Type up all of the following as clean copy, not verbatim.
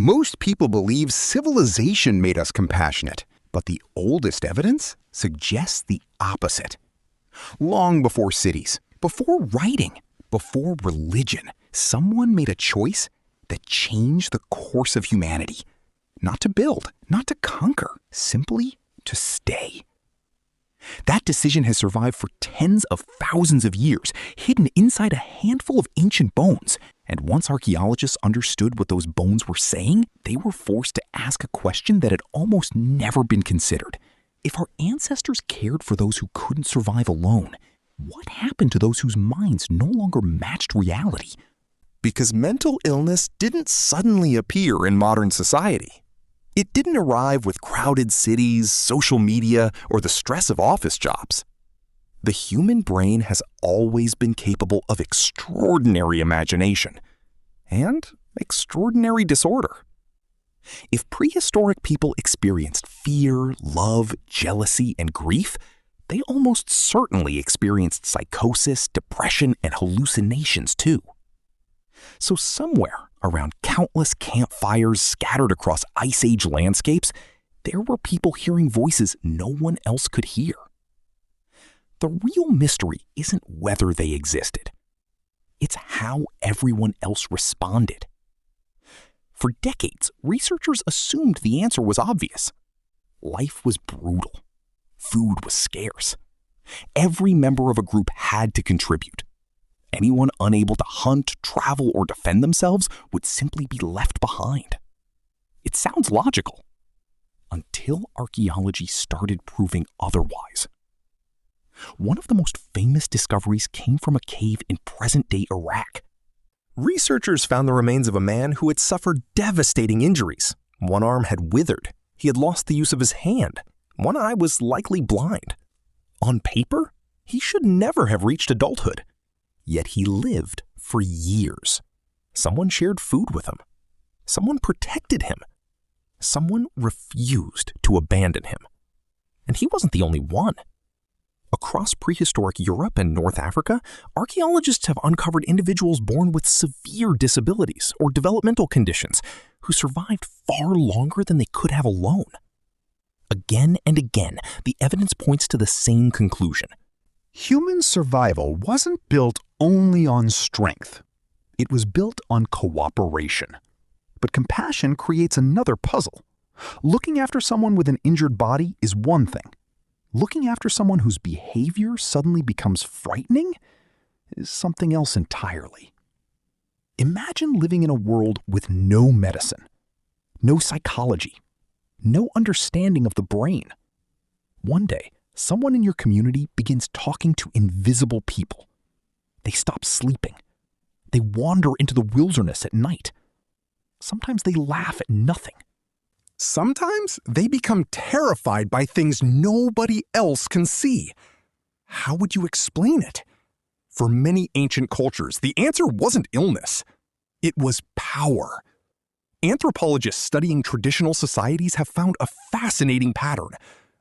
Most people believe civilization made us compassionate, but the oldest evidence suggests the opposite. Long before cities, before writing, before religion, someone made a choice that changed the course of humanity. Not to build, not to conquer, simply to stay. That decision has survived for tens of thousands of years, hidden inside a handful of ancient bones. And once archaeologists understood what those bones were saying, they were forced to ask a question that had almost never been considered. If our ancestors cared for those who couldn't survive alone, what happened to those whose minds no longer matched reality? Because mental illness didn't suddenly appear in modern society. It didn't arrive with crowded cities, social media, or the stress of office jobs. The human brain has always been capable of extraordinary imagination and extraordinary disorder. If prehistoric people experienced fear, love, jealousy, and grief, they almost certainly experienced psychosis, depression, and hallucinations too. So somewhere around countless campfires scattered across Ice Age landscapes, there were people hearing voices no one else could hear. The real mystery isn't whether they existed. It's how everyone else responded. For decades, researchers assumed the answer was obvious. Life was brutal. Food was scarce. Every member of a group had to contribute. Anyone unable to hunt, travel, or defend themselves would simply be left behind. It sounds logical, until archaeology started proving otherwise. One of the most famous discoveries came from a cave in present-day Iraq. Researchers found the remains of a man who had suffered devastating injuries. One arm had withered. He had lost the use of his hand. One eye was likely blind. On paper, he should never have reached adulthood. Yet he lived for years. Someone shared food with him. Someone protected him. Someone refused to abandon him. And he wasn't the only one. Across prehistoric Europe and North Africa, archaeologists have uncovered individuals born with severe disabilities or developmental conditions who survived far longer than they could have alone. Again and again, the evidence points to the same conclusion. Human survival wasn't built only on strength. It was built on cooperation. But compassion creates another puzzle. Looking after someone with an injured body is one thing. Looking after someone whose behavior suddenly becomes frightening is something else entirely. Imagine living in a world with no medicine, no psychology, no understanding of the brain. One day, someone in your community begins talking to invisible people. They stop sleeping. They wander into the wilderness at night. Sometimes they laugh at nothing. Sometimes they become terrified by things nobody else can see. How would you explain it? For many ancient cultures, the answer wasn't illness. It was power. Anthropologists studying traditional societies have found a fascinating pattern.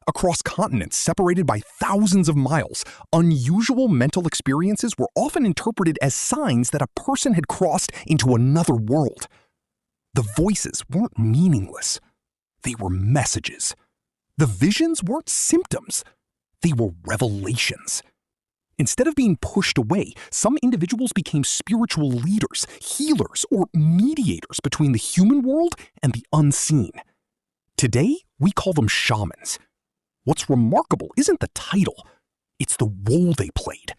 Across continents separated by thousands of miles, unusual mental experiences were often interpreted as signs that a person had crossed into another world. The voices weren't meaningless. They were messages. The visions weren't symptoms. They were revelations. Instead of being pushed away, some individuals became spiritual leaders, healers, or mediators between the human world and the unseen. Today, we call them shamans. What's remarkable isn't the title, it's the role they played.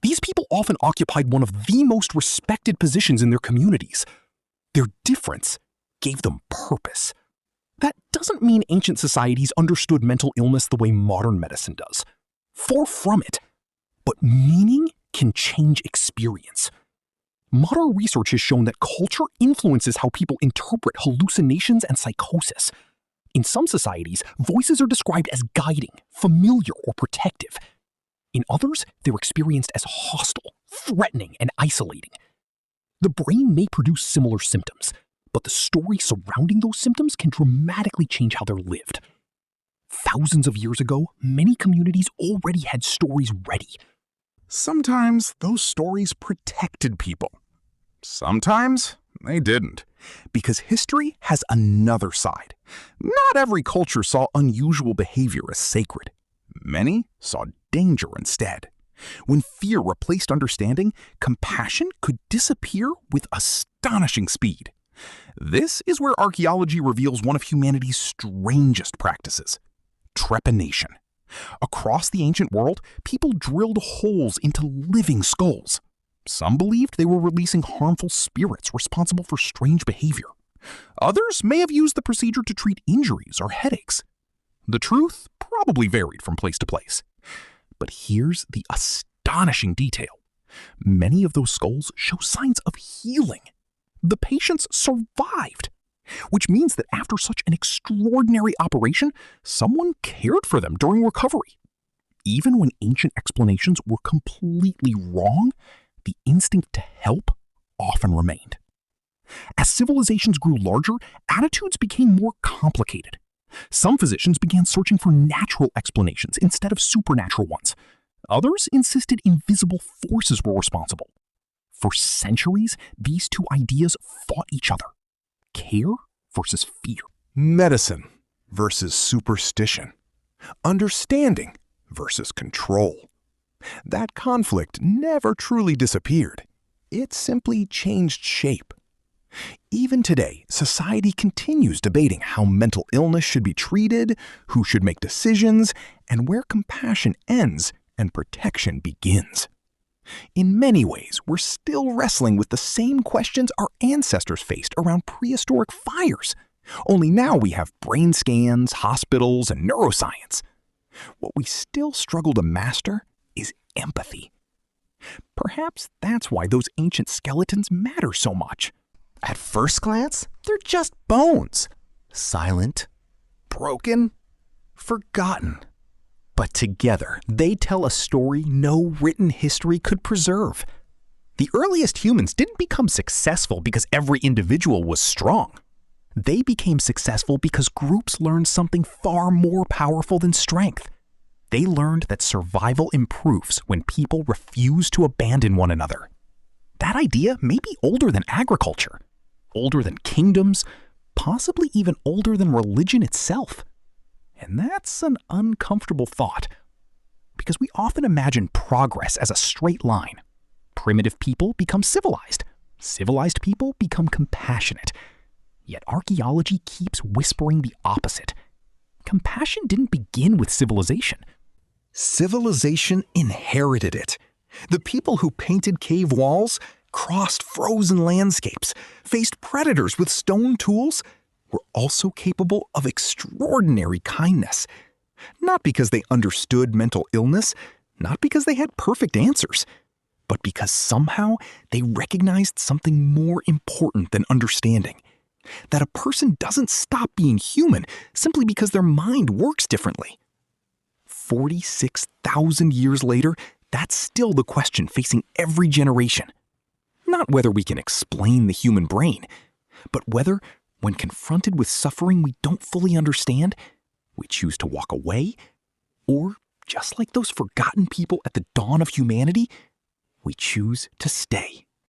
These people often occupied one of the most respected positions in their communities. Their difference gave them purpose. That doesn't mean ancient societies understood mental illness the way modern medicine does. Far from it. But meaning can change experience. Modern research has shown that culture influences how people interpret hallucinations and psychosis. In some societies, voices are described as guiding, familiar, or protective. In others, they're experienced as hostile, threatening, and isolating. The brain may produce similar symptoms, but the story surrounding those symptoms can dramatically change how they're lived. Thousands of years ago, many communities already had stories ready. Sometimes those stories protected people. Sometimes they didn't, because history has another side. Not every culture saw unusual behavior as sacred. Many saw danger instead. When fear replaced understanding, compassion could disappear with astonishing speed. This is where archaeology reveals one of humanity's strangest practices: trepanation. Across the ancient world, people drilled holes into living skulls. Some believed they were releasing harmful spirits responsible for strange behavior. Others may have used the procedure to treat injuries or headaches. The truth probably varied from place to place. But here's the astonishing detail. Many of those skulls show signs of healing. The patients survived, which means that after such an extraordinary operation, someone cared for them during recovery. Even when ancient explanations were completely wrong, the instinct to help often remained. As civilizations grew larger, attitudes became more complicated. Some physicians began searching for natural explanations instead of supernatural ones. Others insisted invisible forces were responsible. For centuries, these two ideas fought each other: care versus fear. Medicine versus superstition. Understanding versus control. That conflict never truly disappeared. It simply changed shape. Even today, society continues debating how mental illness should be treated, who should make decisions, and where compassion ends and protection begins. In many ways, we're still wrestling with the same questions our ancestors faced around prehistoric fires. Only now we have brain scans, hospitals, and neuroscience. What we still struggle to master is empathy. Perhaps that's why those ancient skeletons matter so much. At first glance, they're just bones. Silent, broken, forgotten. But together, they tell a story no written history could preserve. The earliest humans didn't become successful because every individual was strong. They became successful because groups learned something far more powerful than strength. They learned that survival improves when people refuse to abandon one another. That idea may be older than agriculture, older than kingdoms, possibly even older than religion itself. And that's an uncomfortable thought, because we often imagine progress as a straight line. Primitive people become civilized. Civilized people become compassionate. Yet archaeology keeps whispering the opposite. Compassion didn't begin with civilization. Civilization inherited it. The people who painted cave walls, crossed frozen landscapes, faced predators with stone tools, were also capable of extraordinary kindness. Not because they understood mental illness, not because they had perfect answers, but because somehow they recognized something more important than understanding. That a person doesn't stop being human simply because their mind works differently. 46,000 years later, that's still the question facing every generation. Not whether we can explain the human brain, but whether, when confronted with suffering we don't fully understand, we choose to walk away, or, just like those forgotten people at the dawn of humanity, we choose to stay.